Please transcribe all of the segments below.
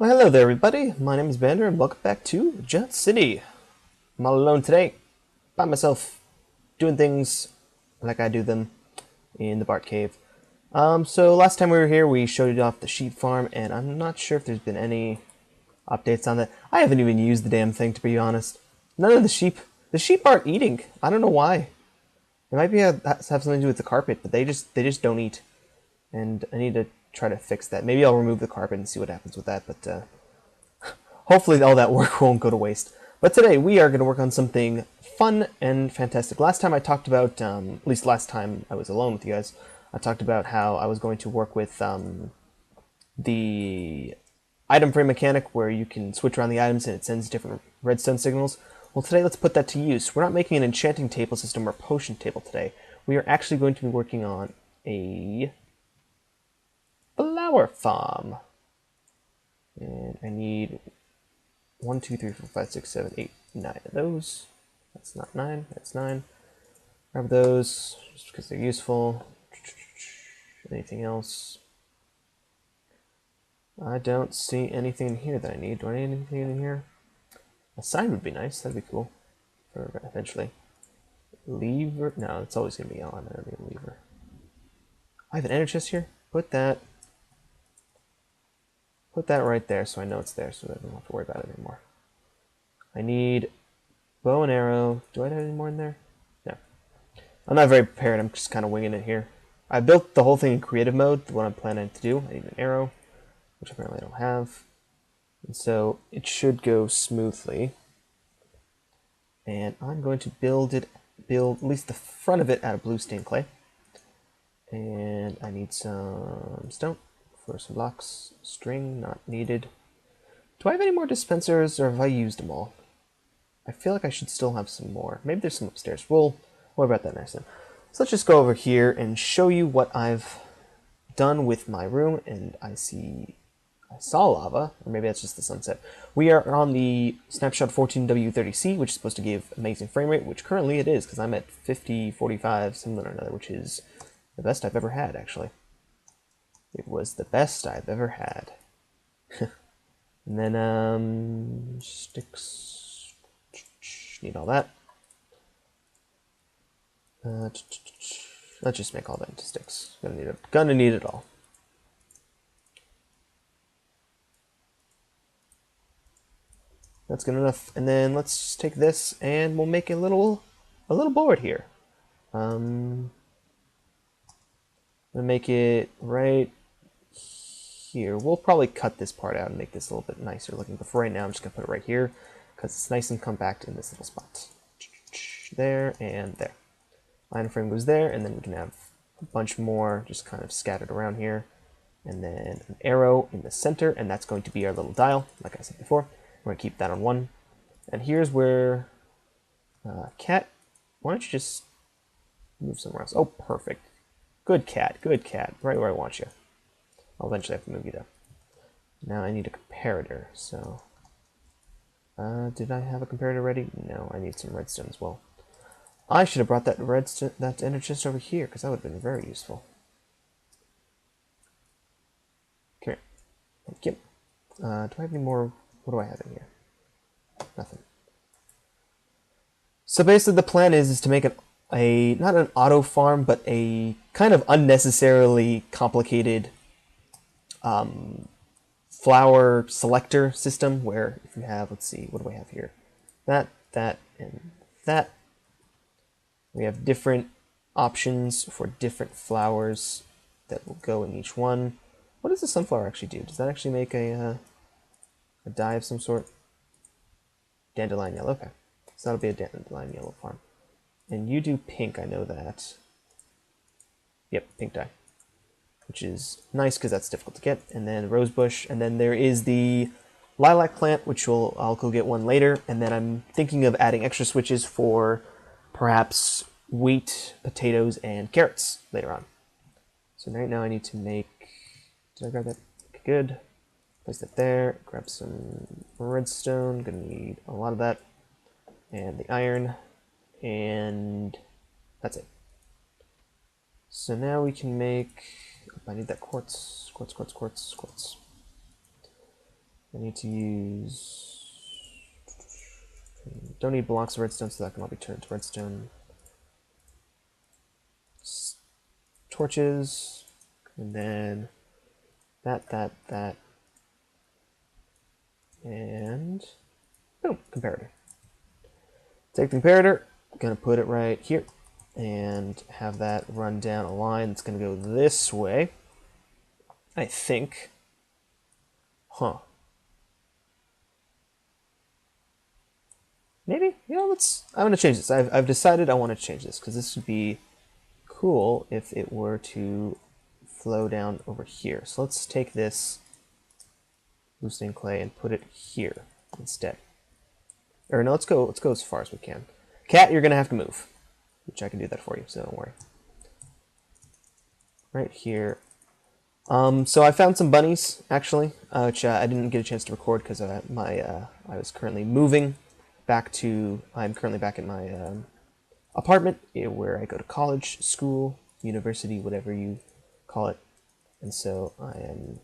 Well, hello there, everybody. My name is Bander, and welcome back to Jot City. I'm all alone today, by myself, doing things like I do them in the Bart Cave. So last time we were here, we showed you off the sheep farm, and I'm not sure if there's been any updates on that. I haven't even used the damn thing, to be honest. None of the sheep aren't eating. I don't know why. It might be have something to do with the carpet, but they just don't eat, and I need to try to fix that. Maybe I'll remove the carpet and see what happens with that, but hopefully all that work won't go to waste. But today we are going to work on something fun and fantastic. Last time I talked about, at least last time I was alone with you guys, I talked about how I was going to work with the item frame mechanic where you can switch around the items and it sends different redstone signals. Well, today let's put that to use. We're not making an enchanting table system or potion table today. We are actually going to be working on a flower farm. And I need 1, 2, 3, 4, 5, 6, 7, 8, 9 of those. That's not 9, that's 9. Grab those, just because they're useful. Anything else? I don't see anything in here that I need. Do I need anything in here? A sign would be nice, that'd be cool. For eventually. Lever? No, it's always going to be on. I don't need a lever. I have an ender chest here. Put that right there so I know it's there so that I don't have to worry about it anymore. I need bow and arrow. Do I have any more in there? No. I'm not very prepared. I'm just kind of winging it here. I built the whole thing in creative mode, what I'm planning to do. I need an arrow, which apparently I don't have. And so it should go smoothly. And I'm going to build at least the front of it out of blue stained clay. And I need some stone for some blocks. String, not needed. Do I have any more dispensers, or have I used them all? I feel like I should still have some more. Maybe there's some upstairs. We'll worry about that next time. So let's just go over here and show you what I've done with my room. And I saw lava, or maybe that's just the sunset. We are on the snapshot 14W30C, which is supposed to give amazing frame rate, which currently it is, because I'm at 50, 45, something or another, which is the best I've ever had, actually. It was the best I've ever had. And then, sticks. Need all that. Let's just make all that into sticks. Gonna need it all. That's good enough. And then let's just take this and we'll make a little board here. I'm gonna make it right here. We'll probably cut this part out and make this a little bit nicer looking. But for right now, I'm just gonna put it right here because it's nice and compact in this little spot. There and there. Line frame goes there, and then we can have a bunch more just kind of scattered around here. And then an arrow in the center, and that's going to be our little dial, like I said before. We're going to keep that on 1. And here's where, cat, why don't you just move somewhere else? Oh, perfect. Good cat, right where I want you. I'll eventually have to move you though. Now I need a comparator, so... did I have a comparator ready? No, I need some redstone as well. I should have brought that ender chest over here, because that would have been very useful. Come here. Thank you. Do I have any more? What do I have in here? Nothing. So basically the plan is to make not an auto farm, but a kind of unnecessarily complicated flower selector system where if you have, let's see, what do I have here? That, and that. We have different options for different flowers that will go in each one. What does the sunflower actually do? Does that actually make a dye of some sort? Dandelion yellow, okay. So that'll be a dandelion yellow farm. And you do pink, I know that. Yep, pink dye. Which is nice because that's difficult to get. And then rose bush, and then there is the lilac plant, which I'll go get one later. And then I'm thinking of adding extra switches for perhaps wheat, potatoes, and carrots later on. So right now I need to make... Did I grab that? Okay, good. Place that there. Grab some redstone. Gonna need a lot of that. And the iron. And that's it. So now we can make... I need that quartz. Quartz. I need to use... Don't need blocks of redstone, so that can all be turned to redstone. Torches, and then that, and boom, comparator. Take the comparator, gonna put it right here, and have that run down a line that's gonna go this way, I think. Huh. Maybe? Yeah, I'm gonna change this. I've decided I want to change this, because this would be cool if it were to flow down over here. So let's take this loosening clay and put it here instead. Or no, let's go as far as we can. Cat, you're gonna have to move, which I can do that for you, so don't worry. Right here. So I found some bunnies actually, which I didn't get a chance to record because I was currently moving back to. I'm currently back at my apartment where I go to college, school, university, whatever you call it, and so I am.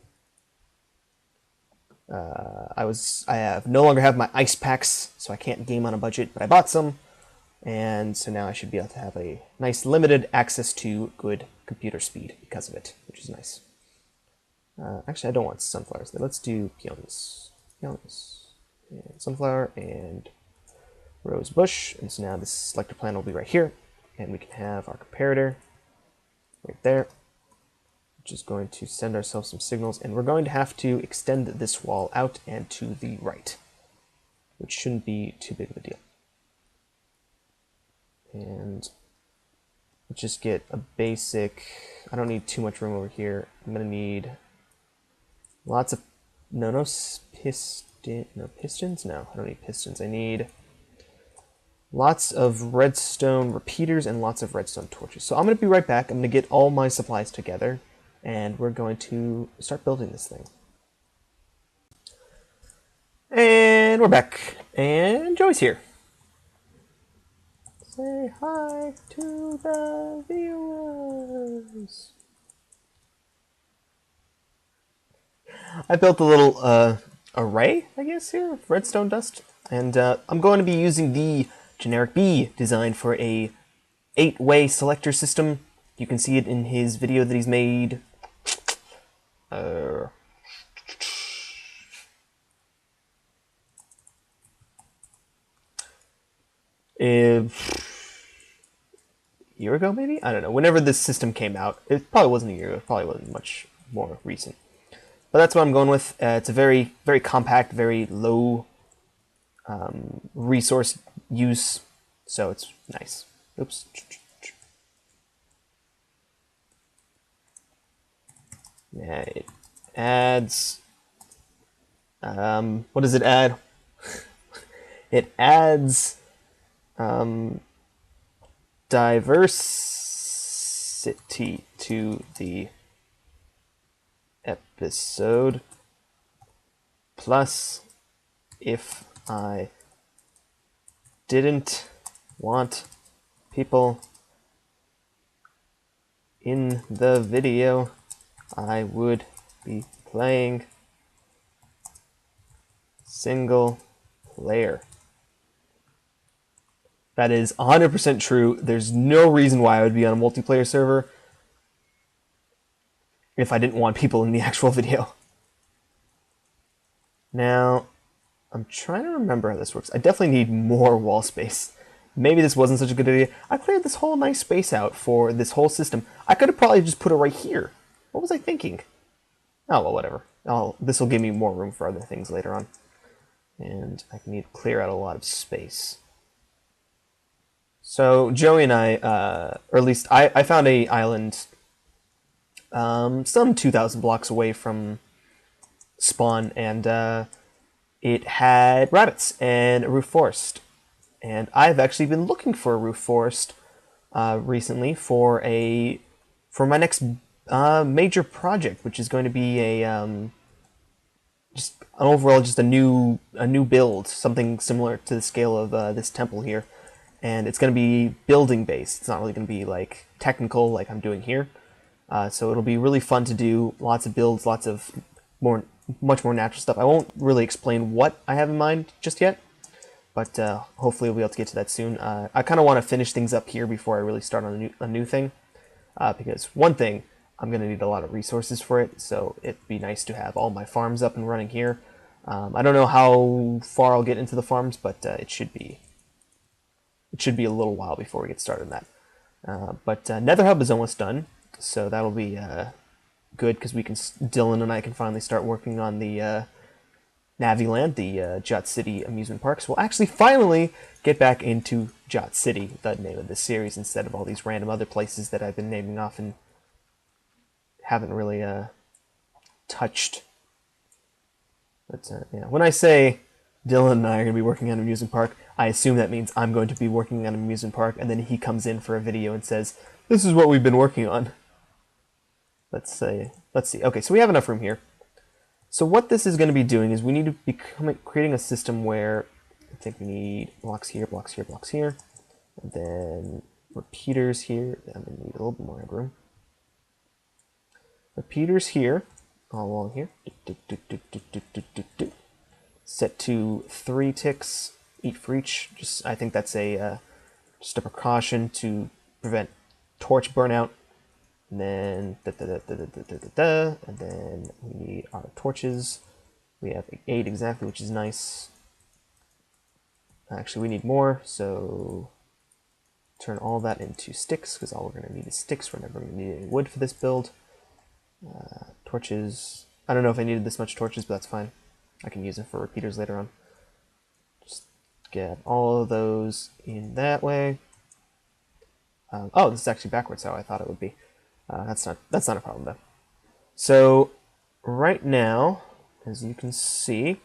I no longer have my ice packs, so I can't game on a budget, but I bought some, and so now I should be able to have a nice limited access to good computer speed because of it, which is nice. Actually, I don't want sunflowers. Let's do peonies. Peonies. And sunflower and rose bush. And so now this selector plant will be right here. And we can have our comparator right there, which is going to send ourselves some signals. And we're going to have to extend this wall out and to the right, which shouldn't be too big of a deal. And let's just get a basic... I don't need too much room over here. I'm going to need... lots of pistons. No, I don't need pistons. I need lots of redstone repeaters and lots of redstone torches. So I'm going to be right back. I'm going to get all my supplies together, and we're going to start building this thing. And we're back, and Joey's here. Say hi to the viewers. I built a little array, I guess, here of redstone dust, and I'm going to be using the generic B design for a 8-way selector system. You can see it in his video that he's made. A year ago, maybe? I don't know. Whenever this system came out, it probably wasn't a year ago. It probably wasn't much more recent. But that's what I'm going with. It's a very, very compact, very low resource use, so it's nice. Oops. Yeah, it adds... what does it add? It adds diversity to the episode. Plus, if I didn't want people in the video, I would be playing single player. That is 100% true. There's no reason why I would be on a multiplayer server if I didn't want people in the actual video. Now, I'm trying to remember how this works. I definitely need more wall space. Maybe this wasn't such a good idea. I cleared this whole nice space out for this whole system. I could have probably just put it right here. What was I thinking? Oh, well, whatever. This will give me more room for other things later on. And I need to clear out a lot of space. So Joey and I, or at least I found a island some 2,000 blocks away from spawn, and it had rabbits and a roof forest. And I've actually been looking for a roof forest recently for my next major project, which is going to be a just a new build, something similar to the scale of this temple here. And it's going to be building based. It's not really going to be like technical like I'm doing here. So it'll be really fun to do. Lots of builds, lots of more much more natural stuff. I won't really explain what I have in mind just yet, but hopefully we'll be able to get to that soon. I kind of want to finish things up here before I really start on a new thing, because one thing, I'm going to need a lot of resources for it, so it'd be nice to have all my farms up and running here. I don't know how far I'll get into the farms, but it should be a little while before we get started on that. But Nether Hub is almost done, so that'll be good because Dylan and I can finally start working on the Naviland, the Jot City amusement parks. We'll actually finally get back into Jot City, the name of this series, instead of all these random other places that I've been naming off and haven't really touched. But yeah, when I say Dylan and I are going to be working on an amusement park, I assume that means I'm going to be working on an amusement park, and then he comes in for a video and says, "This is what we've been working on." Let's see. Okay, so we have enough room here. So what this is going to be doing is we need to be creating a system where I think we need blocks here, blocks here, blocks here, and then repeaters here. I'm going to need a little bit more room. Repeaters here, all along here. Set to 3 ticks for each. I think that's just a precaution to prevent torch burnout. And then and then we need our torches. We have 8 exactly, which is nice. Actually, we need more, so turn all that into sticks, because all we're going to need is sticks. We're never going to need any wood for this build. Torches. I don't know if I needed this much torches, but that's fine. I can use them for repeaters later on. Just get all of those in that way. Oh, this is actually backwards how I thought it would be. That's not a problem though. So right now, as you can see,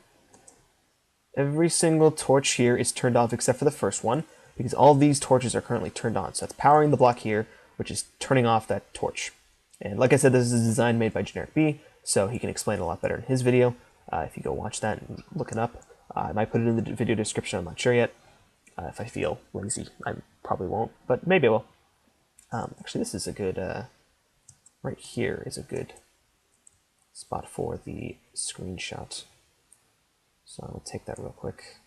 every single torch here is turned off except for the first one, because all these torches are currently turned on. So that's powering the block here, which is turning off that torch. And like I said, this is a design made by Generic B, so he can explain it a lot better in his video. If you go watch that and look it up, I might put it in the video description, I'm not sure yet. If I feel lazy, I probably won't, but maybe I will. Actually, this is a good, right here is a good spot for the screenshot. So I'll take that real quick.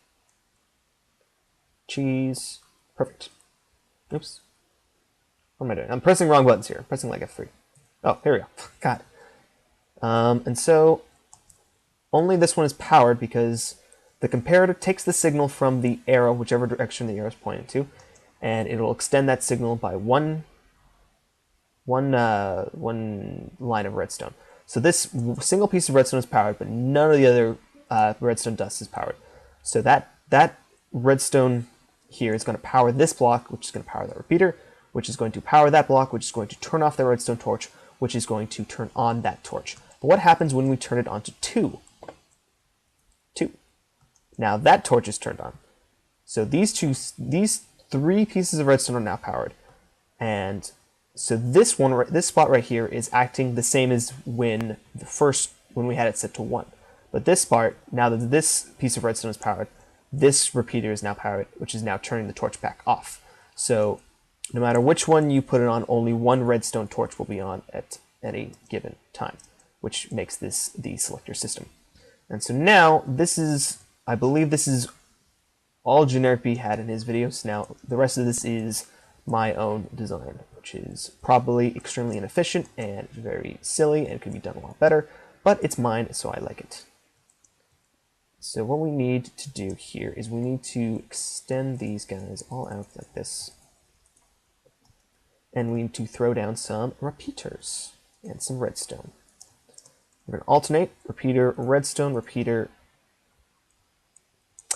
Cheese. Perfect. Oops. What am I doing? I'm pressing wrong buttons here. I'm pressing like F3. Oh, here we go. God. And so only this one is powered because the comparator takes the signal from the arrow, whichever direction the arrow is pointing to, and it'll extend that signal by one line of redstone. So this single piece of redstone is powered, but none of the other redstone dust is powered. So that redstone here is going to power this block, which is going to power that repeater, which is going to power that block, which is going to turn off the redstone torch, which is going to turn on that torch. But what happens when we turn it on to 2? 2. Now that torch is turned on. So these 3 pieces of redstone are now powered. And so this spot right here is acting the same as when we had it set to 1. But this part, now that this piece of redstone is powered, this repeater is now powered, which is now turning the torch back off. So no matter which one you put it on, only one redstone torch will be on at any given time, which makes this the selector system. And so now I believe this is all Generic B had in his videos. Now the rest of this is my own design, which is probably extremely inefficient and very silly and could be done a lot better, but it's mine, so I like it. So what we need to do here is we need to extend these guys all out like this. And we need to throw down some repeaters and some redstone. We're going to alternate repeater, redstone, repeater.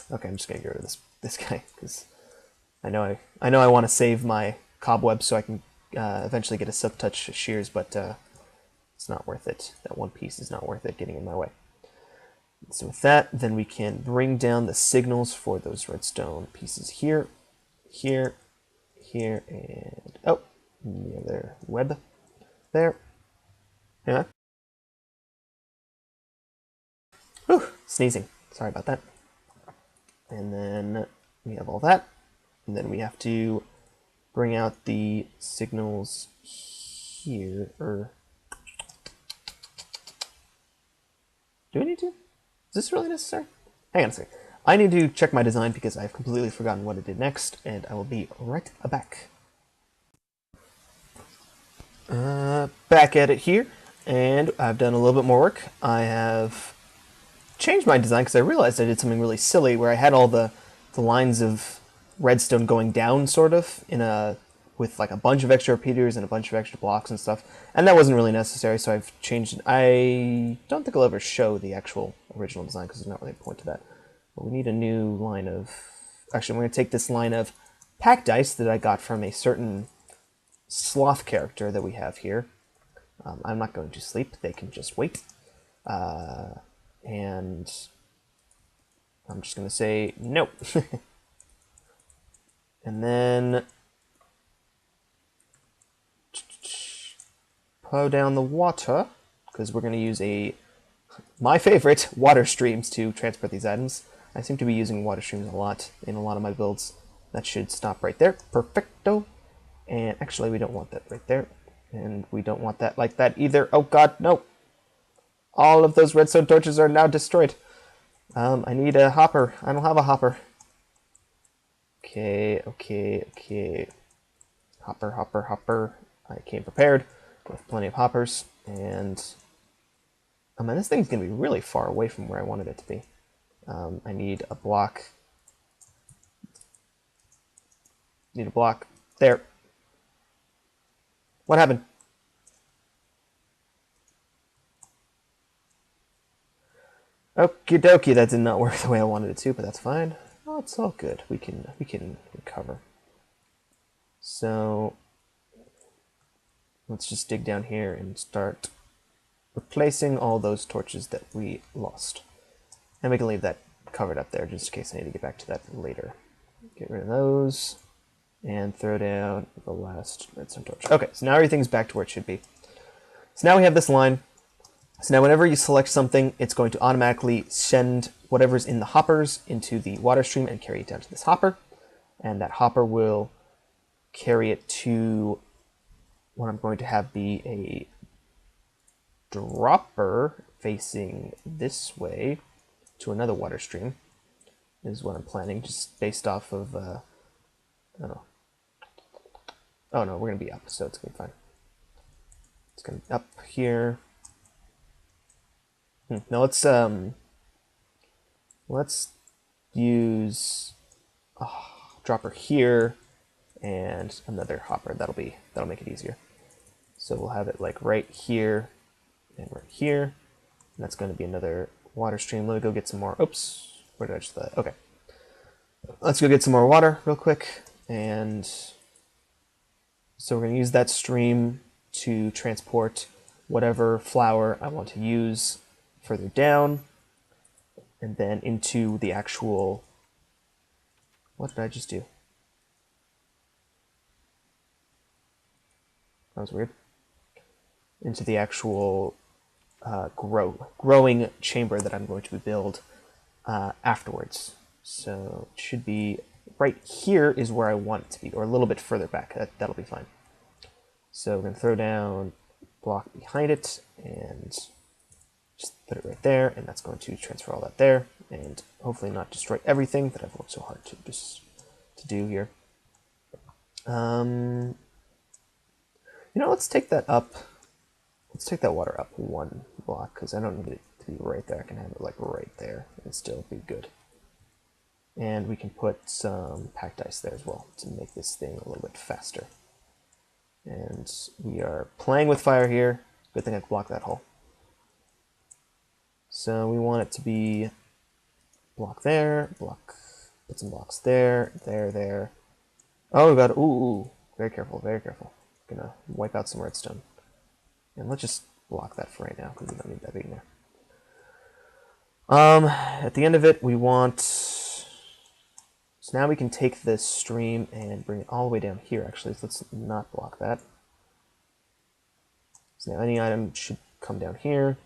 Okay, I'm just going to get rid of this guy because I know I want to save my cobwebs so I can eventually get a subtouch shears, but it's not worth it. That one piece is not worth it getting in my way. So with that, then we can bring down the signals for those redstone pieces here, here, here, and oh, the other web there. Yeah. Whew, sneezing. Sorry about that. And then we have all that. And then we have to bring out the signals here, or Do we need to? Is this really necessary? Hang on a second. I need to check my design because I've completely forgotten what it did next, and I will be right back. Back at it here, and I've done a little bit more work. I have changed my design because I realized I did something really silly where I had all the lines of redstone going down, sort of, in a with like a bunch of extra repeaters and a bunch of extra blocks and stuff, and that wasn't really necessary, so I've changed it. I don't think I'll ever show the actual original design because there's not really a point to that. But we need a new line of... Actually, I'm going to take this line of packed ice that I got from a certain sloth character that we have here. I'm not going to sleep, they can just wait. And I'm just going to say no. And then pour down the water, because we're going to use my favorite, water streams to transport these items. I seem to be using water streams a lot in a lot of my builds. That should stop right there. Perfecto. And actually, we don't want that right there. And we don't want that like that either. Oh god, no! All of those redstone torches are now destroyed. I need a hopper. I don't have a hopper. Okay. Hopper. I came prepared with plenty of hoppers. And I mean, this thing's going to be really far away from where I wanted it to be. I need a block. Need a block. There. What happened? Okie dokie, that did not work the way I wanted it to, but that's fine. Oh, it's all good. We can recover. So let's just dig down here and start replacing all those torches that we lost. And we can leave that covered up there just in case I need to get back to that later. Get rid of those and throw down the last redstone torch. Okay, so now everything's back to where it should be. So now we have this line. So now whenever you select something, it's going to automatically send whatever's in the hoppers into the water stream and carry it down to this hopper. And that hopper will carry it to what I'm going to have be a dropper facing this way to another water stream. Is what I'm planning, just based off of, I don't know. Oh no, we're going to be up, so it's going to be fine. It's going to be up here. Now let's use a dropper here and another hopper. That'll make it easier. So we'll have it like right here and right here. And that's going to be another water stream. Let me go get some more. Oops, where did I just that? Okay. Let's go get some more water real quick. And so we're going to use that stream to transport whatever flour I want to use further down, and then into the actual... What did I just do? That was weird. Into the actual growing chamber that I'm going to build afterwards. So it should be right here is where I want it to be, or a little bit further back. That'll be fine. So we're going to throw down a block behind it and just put it right there, and that's going to transfer all that there, and hopefully not destroy everything that I've worked so hard to do here. You know, let's take that up. Let's take that water up one block, because I don't need it to be right there. I can have it like right there and still be good. And we can put some packed ice there as well to make this thing a little bit faster. And we are playing with fire here. Good thing I blocked that hole. So we want it to be block there, block, put some blocks there, there. Oh god, ooh, very careful. Gonna wipe out some redstone. And let's just block that for right now, because we don't need that being there. At the end of it, we want... So now we can take this stream and bring it all the way down here, actually, so let's not block that. So now any item should come down here.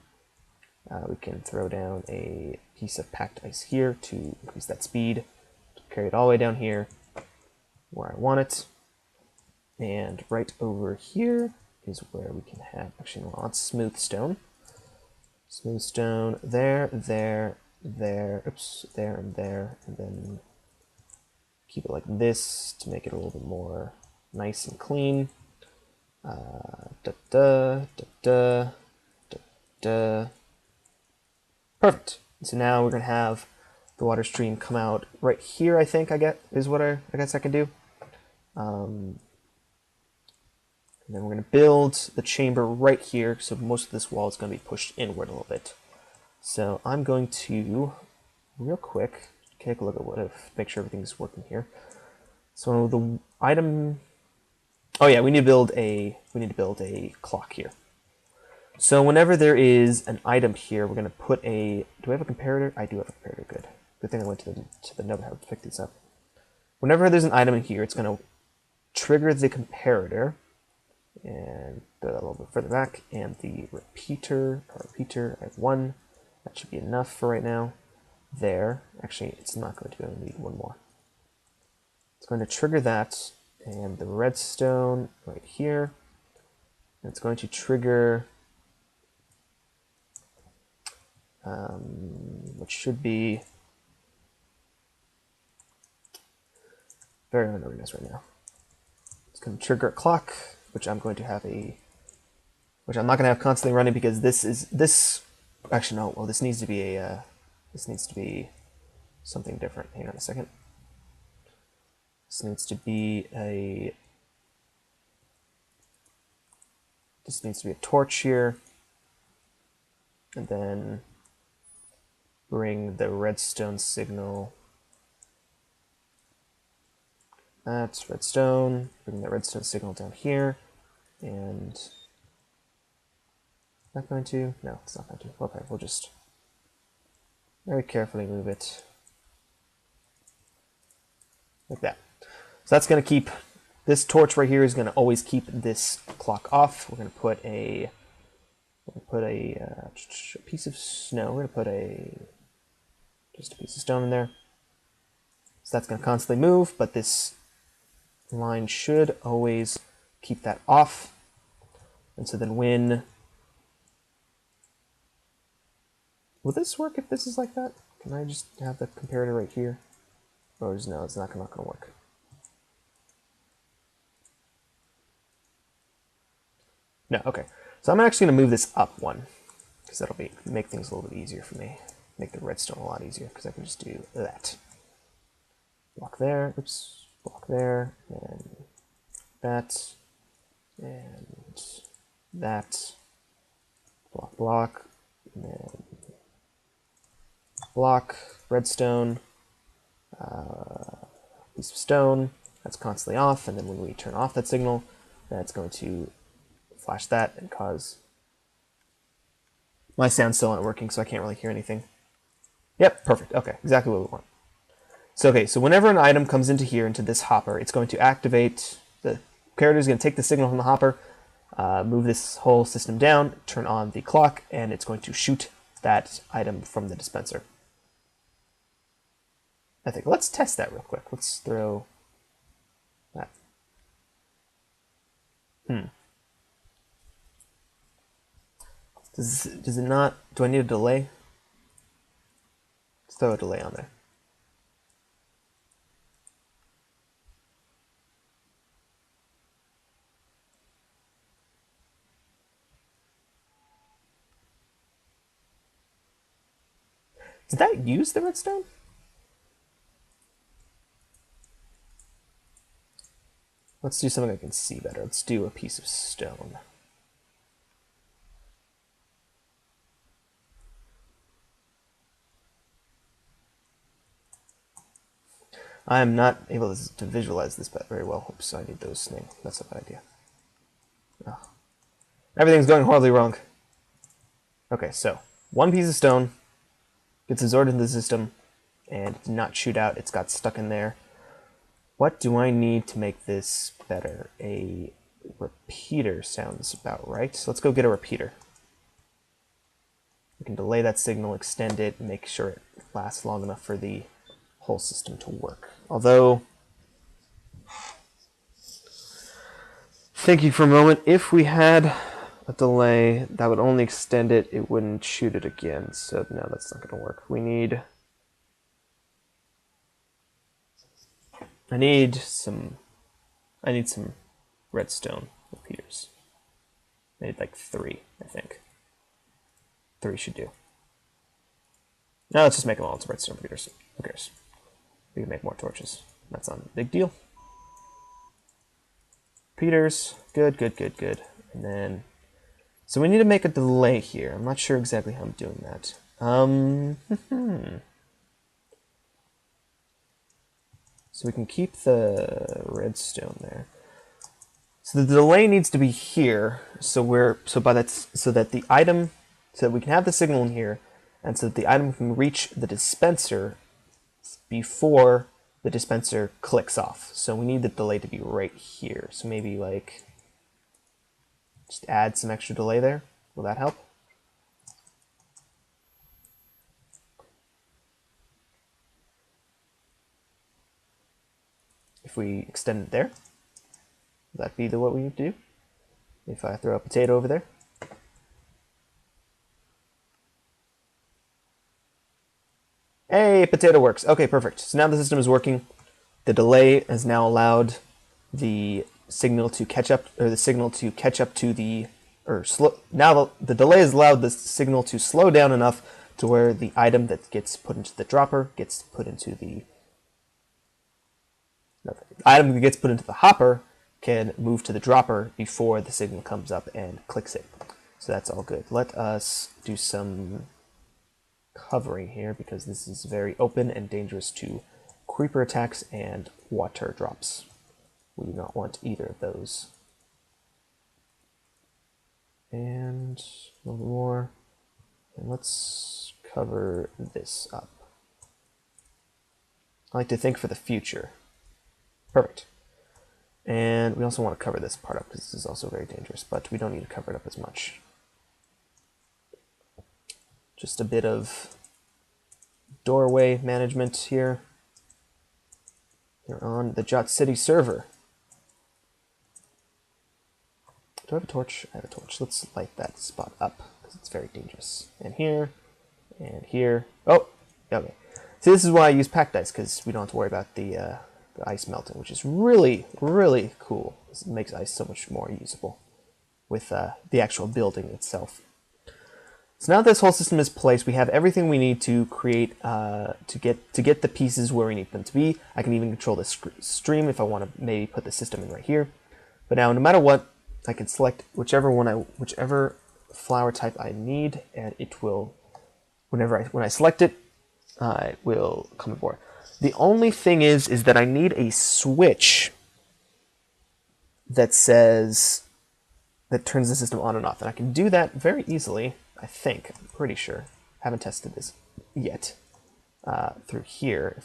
We can throw down a piece of packed ice here to increase that speed, carry it all the way down here where I want it. And right over here is where we can have, actually, well, it's smooth stone. Smooth stone there, there, there, oops, there and there, and then keep it like this to make it a little bit more nice and clean. Da da da da da da. Perfect. So now we're gonna have the water stream come out right here. I think I guess I can do. And then we're going to build the chamber right here, so most of this wall is going to be pushed inward a little bit. So I'm going to, real quick, take a look at make sure everything's working here. So the item, oh yeah, we need to build a clock here. So whenever there is an item here, we're going to put a, do I have a comparator? I do have a comparator, good. Good thing I went to the notepad to pick these up. Whenever there's an item in here, it's going to trigger the comparator, and throw that a little bit further back, and the repeater, I have one, that should be enough for right now. There, actually it's not going to, I need one more. It's going to trigger that, and the redstone right here, and it's going to trigger, which should be very unorganized right now. It's going to trigger a clock, which I'm going to have which I'm not going to have constantly running because actually no, well this needs to be something different. Hang on a second. This needs to be a torch here, and then bring the redstone signal. That's redstone. Bring the redstone signal down here, and not going to? No, it's not going to. Okay, we'll just very carefully move it like that. So that's going to keep this torch right here is going to always keep this clock off. We're going to put a piece of snow. We're going to put just a piece of stone in there. So that's going to constantly move, but this line should always keep that off. And so then will this work if this is like that? Can I just have the comparator right here? Or no, it's not going to work. No, okay. So I'm actually going to move this up one, because that'll make things a little bit easier for me. Make the redstone a lot easier, because I can just do that. Block there, oops, block there, and that, and that, block, and then block, redstone, piece of stone, that's constantly off, and then when we turn off that signal, that's going to flash that and cause my sound's still not working, so I can't really hear anything. Yep, perfect. Okay, exactly what we want. So okay, so whenever an item comes into here, into this hopper, it's going to activate, the comparator is going to take the signal from the hopper, move this whole system down, turn on the clock, and it's going to shoot that item from the dispenser. I think, let's test that real quick. Let's throw that. Does it not, do I need a delay? Let's throw a delay on there. Did that use the redstone? Let's do something I can see better. Let's do a piece of stone. I am not able to visualize this very well. Oops, I need those things. That's a bad idea. Oh. Everything's going horribly wrong. Okay, so one piece of stone gets absorbed into the system and did not shoot out. It's got stuck in there. What do I need to make this better? A repeater sounds about right. So let's go get a repeater. We can delay that signal, extend it, make sure it lasts long enough for the whole system to work. Although, thinking for a moment, if we had a delay that would only extend it, it wouldn't shoot it again. So no, that's not going to work. I need some redstone repeaters. I need like 3, I think. 3 should do. Now let's just make them all into redstone repeaters. Who cares? We can make more torches. That's not a big deal. Repeaters, good. And then, so we need to make a delay here. I'm not sure exactly how I'm doing that. So we can keep the redstone there. So the delay needs to be here. So that the item, so that we can have the signal in here, and so that the item can reach the dispenser before the dispenser clicks off. So we need the delay to be right here. So maybe like just add some extra delay there. Will that help? If we extend it there, will that be what we need to do? If I throw a potato over there. Hey, potato works. Okay, perfect. So now the system is working. The delay has now allowed the signal to catch up, or the signal to catch up to the, or slow. Now the delay has allowed the signal to slow down enough to where the item that gets put into the dropper gets put into the, no, the item that gets put into the hopper can move to the dropper before the signal comes up and clicks it. So that's all good. Let us do some covering here because this is very open and dangerous to creeper attacks and water drops. We do not want either of those. And a little more. And let's cover this up. I like to think for the future. Perfect. And we also want to cover this part up because this is also very dangerous, but we don't need to cover it up as much. Just a bit of doorway management here. You're on the Jot City server. Do I have a torch? I have a torch. Let's light that spot up because it's very dangerous. And here, and here. Oh, okay. See, this is why I use packed ice, because we don't have to worry about the ice melting, which is really, really cool. It makes ice so much more usable with the actual building itself. So now that this whole system is placed, we have everything we need to create, to get the pieces where we need them to be. I can even control the stream if I want to maybe put the system in right here. But now, no matter what, I can select whichever flower type I need, and it will, when I select it, it will come aboard. The only thing is that I need a switch that turns the system on and off, and I can do that very easily. I think, I'm pretty sure. Haven't tested this yet. Through here,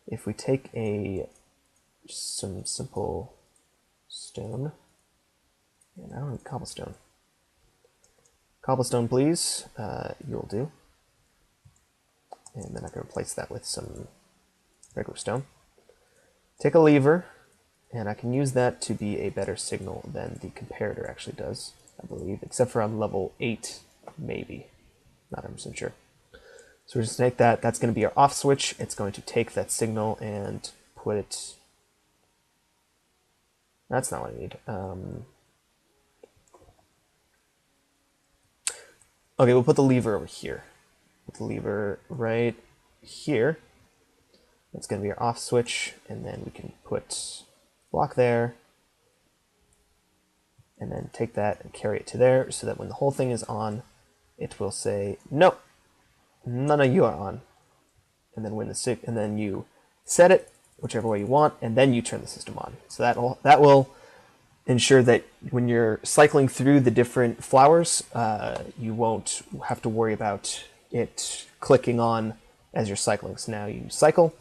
if we take some simple stone, and I don't have cobblestone. Cobblestone, please. You'll do. And then I can replace that with some regular stone. Take a lever, and I can use that to be a better signal than the comparator actually does, I believe, except for on level 8, maybe. Not 100% sure. So we're just going to take that. That's going to be our off switch. It's going to take that signal and put it... That's not what I need. Okay, we'll put the lever over here. Put the lever right here. That's going to be our off switch, and then we can put block there, and then take that and carry it to there, so that when the whole thing is on, it will say, "No, none of you are on." And then and then you set it whichever way you want, and then you turn the system on. So that will ensure that when you're cycling through the different flowers, you won't have to worry about it clicking on as you're cycling. So now you cycle,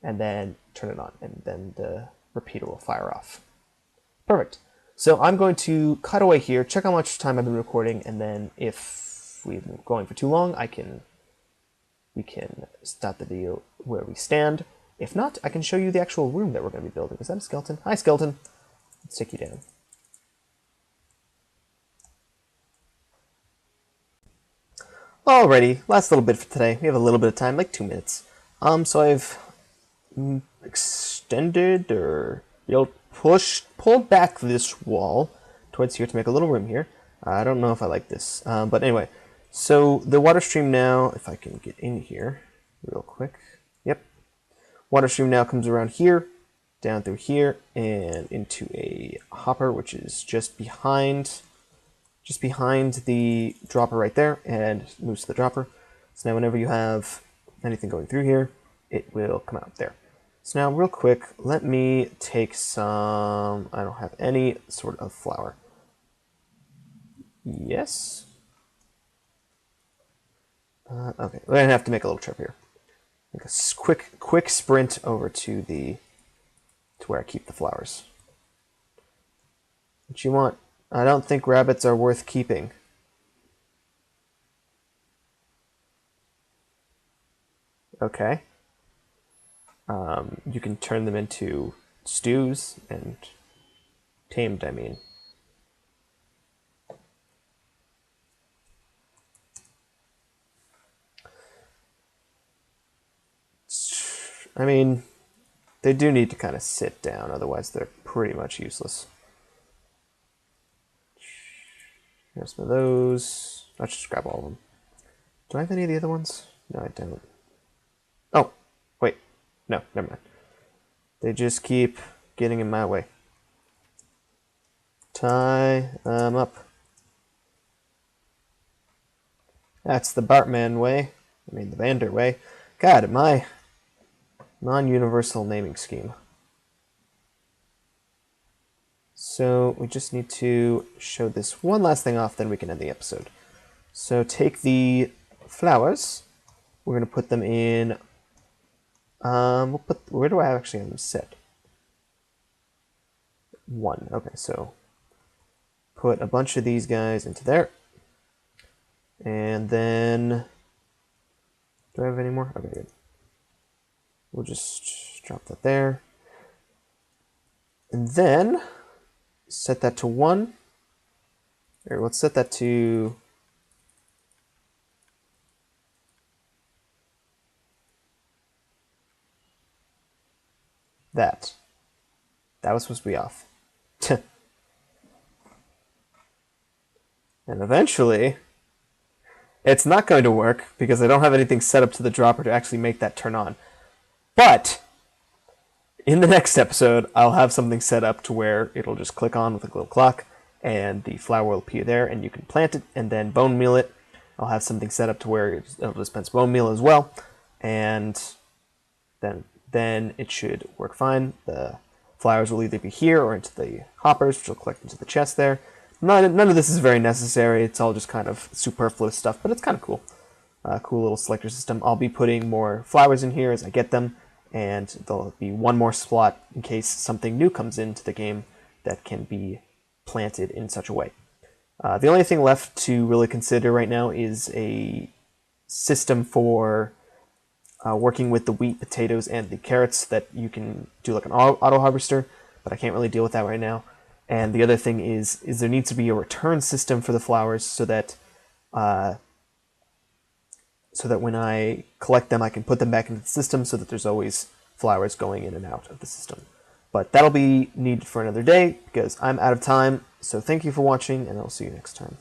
and then turn it on, and then the repeater will fire off. Perfect. So I'm going to cut away here, check how much time I've been recording, and then if we've been going for too long, we can stop the video where we stand. If not, I can show you the actual room that we're going to be building. Is that a skeleton? Hi, skeleton. Let's take you down. Alrighty, last little bit for today. We have a little bit of time, like 2 minutes. So I've extended or pulled back this wall towards here to make a little room here. I don't know if I like this, but anyway. So the water stream now, if I can get in here real quick. Yep. Water stream now comes around here, down through here, and into a hopper, which is just behind the dropper right there, and moves to the dropper. So now whenever you have anything going through here, it will come out there. So now real quick, let me take some, I don't have any sort of flour. Yes. Okay, we're gonna have to make a little trip here. Make a quick sprint over to where I keep the flowers. What you want? I don't think rabbits are worth keeping. Okay. You can turn them into stews and tamed, I mean. I mean, they do need to kind of sit down, otherwise they're pretty much useless. Here's some of those. I'll just grab all of them. Do I have any of the other ones? No, I don't. Oh, wait. No, never mind. They just keep getting in my way. Tie them up. That's the Bartman way. I mean, the Vander way. God, my non-universal naming scheme. So we just need to show this one last thing off, then we can end the episode. So take the flowers. We're going to put them in... where do I actually have them set? 1. Okay, so put a bunch of these guys into there. And then... do I have any more? Okay, good. We'll just drop that there. And then set that to 1. Or let's set that to... that. That was supposed to be off. And eventually, it's not going to work because I don't have anything set up to the dropper to actually make that turn on. But in the next episode, I'll have something set up to where it'll just click on with a little clock and the flower will appear there and you can plant it and then bone meal it. I'll have something set up to where it'll dispense bone meal as well, and then it should work fine. The flowers will either be here or into the hoppers, which will collect into the chest there. None of this is very necessary. It's all just kind of superfluous stuff, but it's kind of cool. Cool little selector system. I'll be putting more flowers in here as I get them, and there'll be one more slot in case something new comes into the game that can be planted in such a way. The only thing left to really consider right now is a system for working with the wheat, potatoes, and the carrots that you can do like an auto harvester, but I can't really deal with that right now. And the other thing is there needs to be a return system for the flowers so that when I collect them, I can put them back into the system so that there's always flowers going in and out of the system. But that'll be needed for another day because I'm out of time. So thank you for watching, and I'll see you next time.